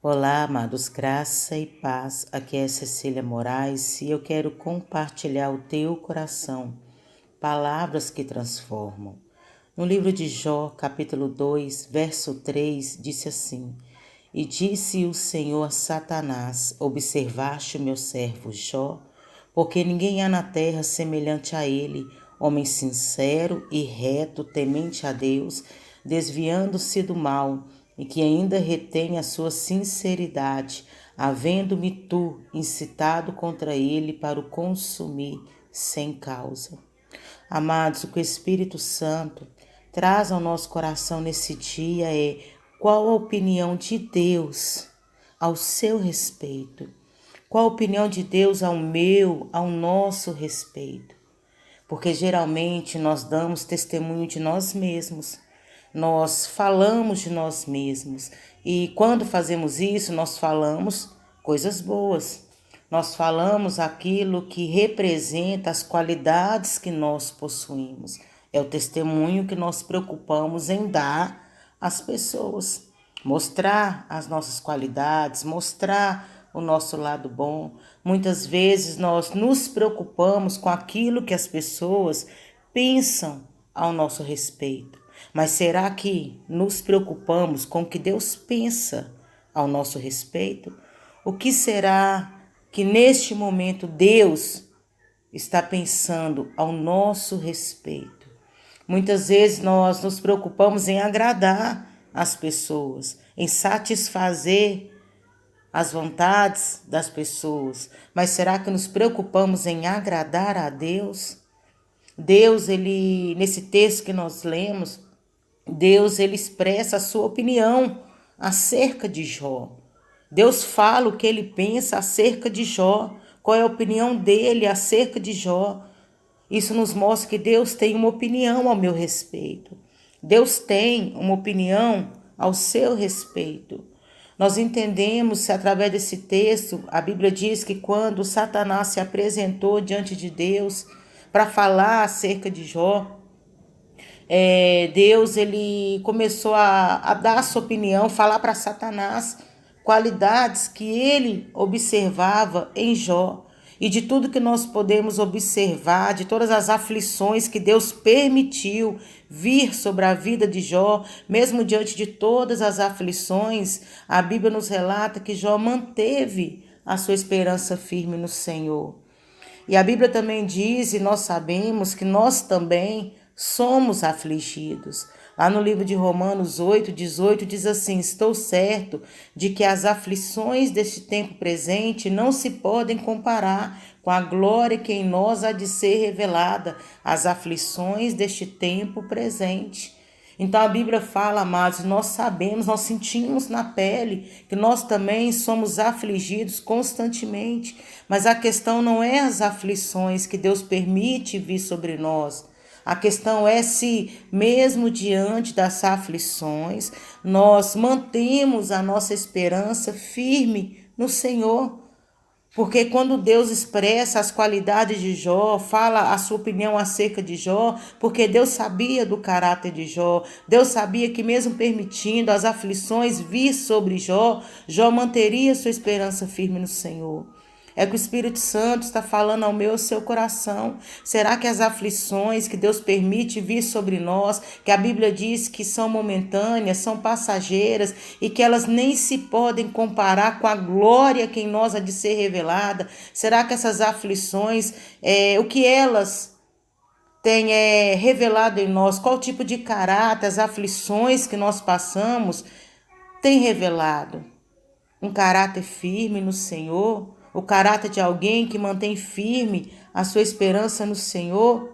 Olá, amados, graça e paz. Aqui é Cecília Moraes e eu quero compartilhar o teu coração, palavras que transformam. No livro de Jó, capítulo 2, verso 3, disse assim: E disse o Senhor a Satanás: Observaste o meu servo Jó, porque ninguém há na terra semelhante a ele, homem sincero e reto, temente a Deus, desviando-se do mal, e que ainda retém a sua sinceridade, havendo-me tu incitado contra ele para o consumir sem causa. Amados, o que o Espírito Santo traz ao nosso coração nesse dia é: qual a opinião de Deus ao seu respeito? Qual a opinião de Deus ao nosso respeito? Porque geralmente nós damos testemunho de nós mesmos, nós falamos de nós mesmos, e quando fazemos isso, nós falamos coisas boas, nós falamos aquilo que representa as qualidades que nós possuímos. É o testemunho que nós preocupamos em dar às pessoas, mostrar as nossas qualidades, mostrar o nosso lado bom. Muitas vezes nós nos preocupamos com aquilo que as pessoas pensam ao nosso respeito. Mas será que nos preocupamos com o que Deus pensa ao nosso respeito? O que será que neste momento Deus está pensando ao nosso respeito? Muitas vezes nós nos preocupamos em agradar as pessoas, em satisfazer as vontades das pessoas, mas será que nos preocupamos em agradar a Deus? Deus, nesse texto que nós lemos, Deus, ele expressa a sua opinião acerca de Jó. Deus fala o que ele pensa acerca de Jó, qual é a opinião dele acerca de Jó. Isso nos mostra que Deus tem uma opinião ao meu respeito. Deus tem uma opinião ao seu respeito. Nós entendemos, através desse texto, a Bíblia diz que quando Satanás se apresentou diante de Deus para falar acerca de Jó, Deus ele começou a dar a sua opinião, falar para Satanás qualidades que ele observava em Jó. E de tudo que nós podemos observar, de todas as aflições que Deus permitiu vir sobre a vida de Jó, mesmo diante de todas as aflições, a Bíblia nos relata que Jó manteve a sua esperança firme no Senhor. E a Bíblia também diz, e nós sabemos que nós também somos afligidos. Lá no livro de Romanos 8:18 diz assim: Estou certo de que as aflições deste tempo presente não se podem comparar com a glória que em nós há de ser revelada, as aflições deste tempo presente. Então a Bíblia fala, amados, nós sabemos, nós sentimos na pele que nós também somos afligidos constantemente, mas a questão não é as aflições que Deus permite vir sobre nós. A questão é se, mesmo diante das aflições, nós mantemos a nossa esperança firme no Senhor. Porque quando Deus expressa as qualidades de Jó, fala a sua opinião acerca de Jó, porque Deus sabia do caráter de Jó, Deus sabia que mesmo permitindo as aflições vir sobre Jó, Jó manteria sua esperança firme no Senhor. É que o Espírito Santo está falando ao meu e ao seu coração. Será que as aflições que Deus permite vir sobre nós, que a Bíblia diz que são momentâneas, são passageiras e que elas nem se podem comparar com a glória que em nós há de ser revelada? Será que essas aflições, o que elas têm revelado em nós, qual tipo de caráter as aflições que nós passamos têm revelado? Um caráter firme no Senhor, o caráter de alguém que mantém firme a sua esperança no Senhor.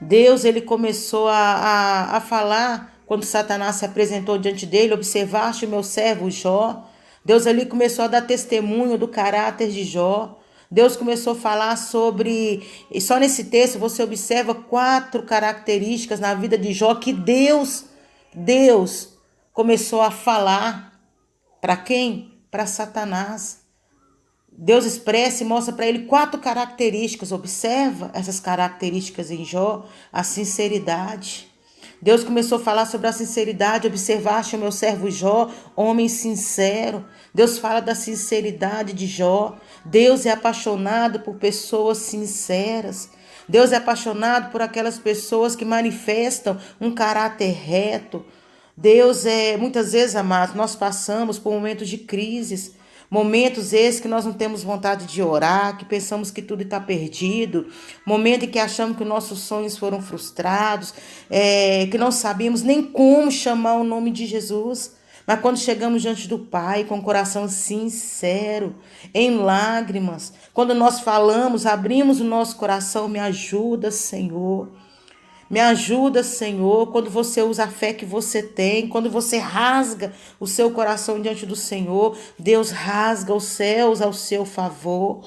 Deus, ele começou a falar quando Satanás se apresentou diante dele: observaste o meu servo Jó. Deus ali começou a dar testemunho do caráter de Jó. Deus começou a falar sobre, e só nesse texto você observa 4 características na vida de Jó que Deus começou a falar. Para quem? Para Satanás. Deus expressa e mostra para ele 4 características. Observa essas características em Jó: a sinceridade. Deus começou a falar sobre a sinceridade. Observaste o meu servo Jó, homem sincero. Deus fala da sinceridade de Jó. Deus é apaixonado por pessoas sinceras. Deus é apaixonado por aquelas pessoas que manifestam um caráter reto. Muitas vezes, amados, nós passamos por momentos de crises, momentos esses que nós não temos vontade de orar, que pensamos que tudo está perdido, momento em que achamos que nossos sonhos foram frustrados, que não sabíamos nem como chamar o nome de Jesus. Mas quando chegamos diante do Pai com o coração sincero, em lágrimas, quando nós falamos, abrimos o nosso coração, me ajuda, Senhor. Me ajuda, Senhor, quando você usa a fé que você tem, quando você rasga o seu coração diante do Senhor, Deus rasga os céus ao seu favor.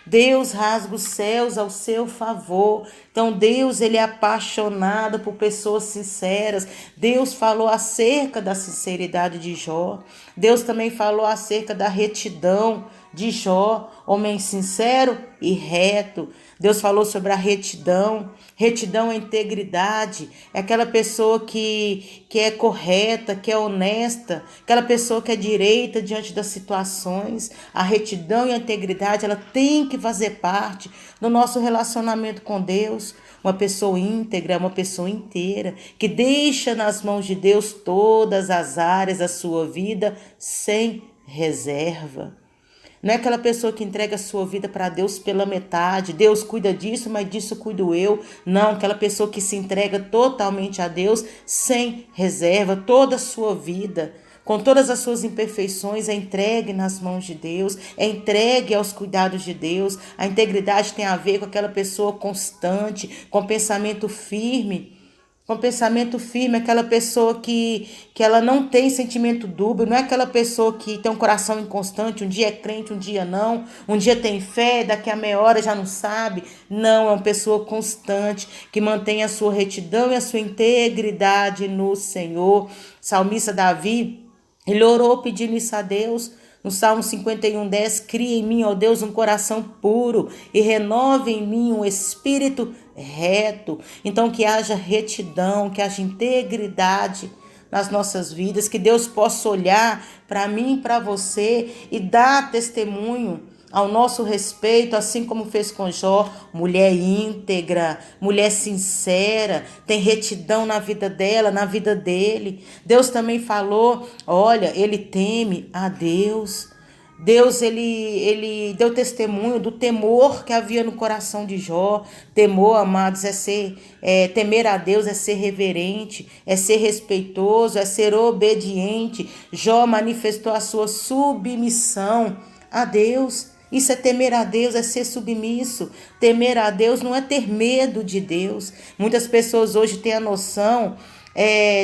Deus rasga os céus ao seu favor. Então Deus, ele é apaixonado por pessoas sinceras. Deus falou acerca da sinceridade de Jó. Deus também falou acerca da retidão de Jó, homem sincero e reto. Deus falou sobre a retidão. Retidão é integridade, é aquela pessoa que é correta, que é honesta, aquela pessoa que é direita diante das situações. A retidão e a integridade, ela tem que fazer parte do nosso relacionamento com Deus. Uma pessoa íntegra, uma pessoa inteira, que deixa nas mãos de Deus todas as áreas da sua vida sem reserva. Não é aquela pessoa que entrega a sua vida para Deus pela metade. Deus cuida disso, mas disso cuido eu. Não, aquela pessoa que se entrega totalmente a Deus, sem reserva, toda a sua vida, com todas as suas imperfeições, é entregue nas mãos de Deus, é entregue aos cuidados de Deus. A integridade tem a ver com aquela pessoa constante, com pensamento firme. Com pensamento firme, aquela pessoa que ela não tem sentimento dúbio, não é aquela pessoa que tem um coração inconstante, um dia é crente, um dia não, um dia tem fé, daqui a meia hora já não sabe. Não, é uma pessoa constante, que mantém a sua retidão e a sua integridade no Senhor. Salmista Davi, ele orou pedindo isso a Deus. No Salmo 51:10, cria em mim, ó Deus, um coração puro e renove em mim um espírito reto. Então, que haja retidão, que haja integridade nas nossas vidas, que Deus possa olhar para mim e para você e dar testemunho ao nosso respeito, assim como fez com Jó. Mulher íntegra, mulher sincera, tem retidão na vida dela, na vida dele. Deus também falou, olha, ele teme a Deus. Deus, ele deu testemunho do temor que havia no coração de Jó. Temor, amados, temer a Deus é ser reverente, é ser respeitoso, é ser obediente. Jó manifestou a sua submissão a Deus. Isso é temer a Deus, é ser submisso. Temer a Deus não é ter medo de Deus. Muitas pessoas hoje têm a noção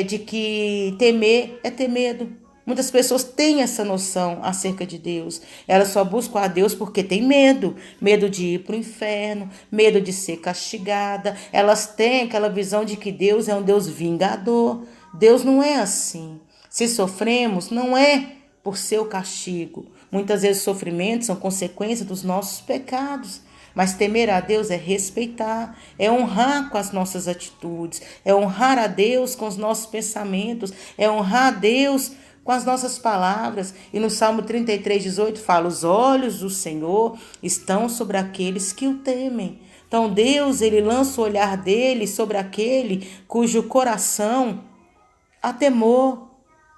de que temer é ter medo. Muitas pessoas têm essa noção acerca de Deus. Elas só buscam a Deus porque têm medo. Medo de ir para o inferno, medo de ser castigada. Elas têm aquela visão de que Deus é um Deus vingador. Deus não é assim. Se sofremos, não é por seu castigo. Muitas vezes sofrimentos são consequência dos nossos pecados. Mas temer a Deus é respeitar, é honrar com as nossas atitudes, é honrar a Deus com os nossos pensamentos, é honrar a Deus com as nossas palavras. E no Salmo 33:18 fala, os olhos do Senhor estão sobre aqueles que o temem. Então Deus, ele lança o olhar dele sobre aquele cujo coração há temor,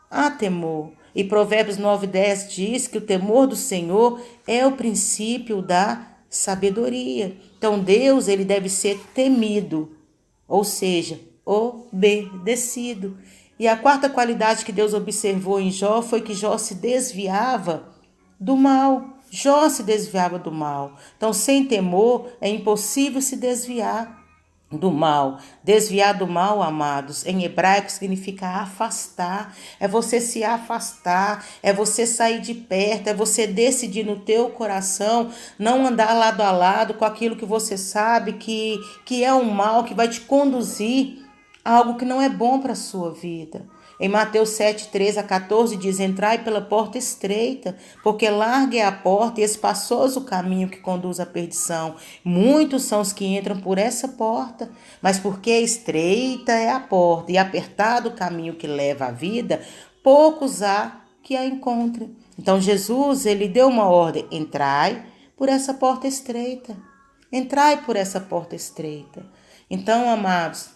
há temor. E Provérbios 9:10 diz que o temor do Senhor é o princípio da sabedoria. Então Deus, ele deve ser temido, ou seja, obedecido. E a quarta qualidade que Deus observou em Jó foi que Jó se desviava do mal. Jó se desviava do mal. Então, sem temor, é impossível se desviar do mal. Desviar do mal, amados, em hebraico significa afastar. É você se afastar, é você sair de perto, é você decidir no teu coração não andar lado a lado com aquilo que você sabe que é um mal, que vai te conduzir a algo que não é bom para a sua vida. Em Mateus 7, 13 a 14 diz: entrai pela porta estreita, porque larga é a porta e espaçoso o caminho que conduz à perdição. Muitos são os que entram por essa porta, mas porque estreita é a porta e apertado o caminho que leva à vida, poucos há que a encontrem. Então Jesus, ele deu uma ordem: entrai por essa porta estreita. Entrai por essa porta estreita. Então, amados,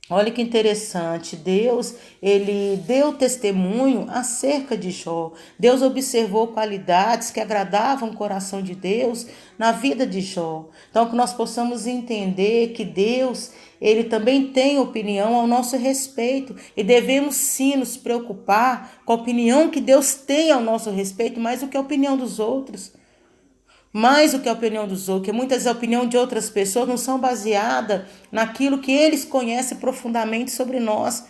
olha que interessante, Deus, ele deu testemunho acerca de Jó. Deus observou qualidades que agradavam o coração de Deus na vida de Jó. Então, que nós possamos entender que Deus, ele também tem opinião ao nosso respeito e devemos sim nos preocupar com a opinião que Deus tem ao nosso respeito, mais do que a opinião dos outros. Mais do que a opinião dos outros, que muitas vezes a opinião de outras pessoas não são baseadas naquilo que eles conhecem profundamente sobre nós.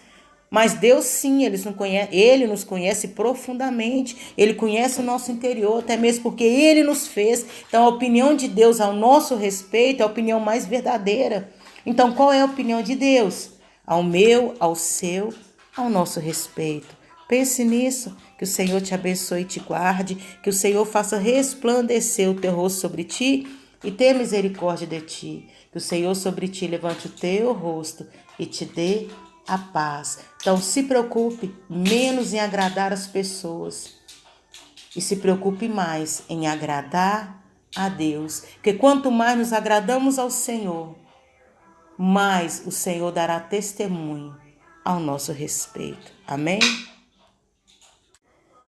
Mas Deus sim, Ele nos conhece profundamente, Ele conhece o nosso interior, até mesmo porque Ele nos fez. Então a opinião de Deus ao nosso respeito é a opinião mais verdadeira. Então qual é a opinião de Deus? Ao meu, ao seu, ao nosso respeito. Pense nisso, que o Senhor te abençoe e te guarde, que o Senhor faça resplandecer o teu rosto sobre ti e tenha misericórdia de ti, que o Senhor sobre ti levante o teu rosto e te dê a paz. Então se preocupe menos em agradar as pessoas e se preocupe mais em agradar a Deus, porque quanto mais nos agradamos ao Senhor, mais o Senhor dará testemunho ao nosso respeito. Amém?